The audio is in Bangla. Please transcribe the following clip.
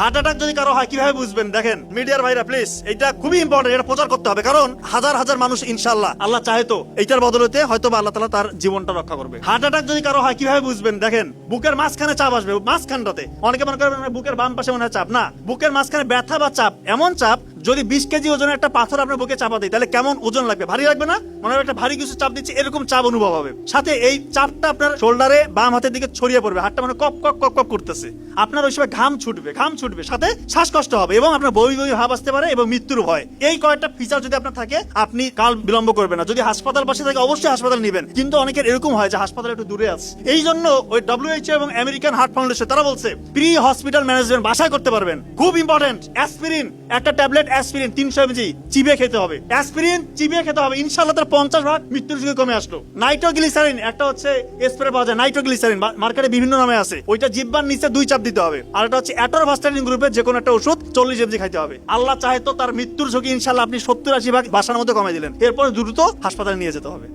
হার্ট অ্যাটাক যদি কারো হয় কিভাবে বুঝবেন? দেখেন মিডিয়ার ভাইরা প্লিজ, এটা খুবই ইম্পর্টেন্ট, এটা প্রচার করতে হবে, কারণ হাজার হাজার মানুষ ইনশাআল্লাহ আল্লাহ চাহে তো এইটার বদলতে হয়তো বা আল্লাহ তাআলা তার জীবনটা রক্ষা করবে। হার্ট অ্যাটাক যদি কারো হয় কিভাবে বুঝবেন? দেখেন বুকের মাঝখানে চাপ আসবে, মাঝখানটাতে। অনেকে মনে করেন বুকের বাম পাশে মনে হয় চাপ, না, বুকের মাঝখানে ব্যথা বা চাপ, এমন চাপ যদি 20 কেজি ওজনের একটা পাথর আপনার বুকে চাপা দেয় তাহলে কেমন ওজন লাগবে? ভারী লাগবে না? মনে হয় একটা ভারী কিছু চাপ দিচ্ছে, এরকম চাপ অনুভব হবে। সাথে এই চাপটা আপনার শোল্ডারে বাম হাতের দিকে ছড়িয়ে পড়বে, হাতটা মানে কপ কপ কপ কপ করতেছে, আপনার ওই সময় ঘাম ছুটবে, সাথে শ্বাসকষ্ট হবে এবং আপনার বমি বমি ভাব আসতে পারে এবং মৃত্যুর ভয়। এই কয়েকটা ফিচার যদি আপনার থাকে আপনি কাল বিলম্ব করবেন না। যদি হাসপাতাল পাশে থাকে অবশ্যই হাসপাতাল নেবেন, কিন্তু অনেকের এরকম হয় যে হাসপাতাল একটু দূরে আছে। এই জন্য ওই WHO এবং আমেরিকান হার্ট ফাউন্ডেশন তারা বলছে প্রি হসপিটাল ম্যানেজমেন্ট বাসায় করতে পারবেন। খুব ইম্পর্টেন্ট, অ্যাসপিরিন, একটা ট্যাবলেট অ্যাসপিরিন 300 mg চিবিয়ে খেতে হবে, অ্যাসপিরিন চিবিয়ে খেতে হবে, ইনশাআল্লাহ তার 50% মৃত্যুর ঝুঁকি কমে আসলো। নাইট্রোগ্লিসারিন একটা হচ্ছে স্প্রে পাওয়া যায়, নাইট্রোগ্লিসারিন মার্কেটে বিভিন্ন নামে আছে, ওইটা জিহ্বার নিচে 2 চাপ দিতে হবে। আর এটা হচ্ছে অ্যাটোরভাস্টাটিন গ্রুপের যে কোনো একটা ওষুধ 40 mg খাইতে হবে। আল্লাহ চাহে তো তার মৃত্যুর ঝুঁকি ইনশাআল্লাহ আপনি 70-80 ভাগ বাসার মধ্যে কমে দিলেন, এরপর দ্রুত হাসপাতালে নিয়ে যেতে হবে।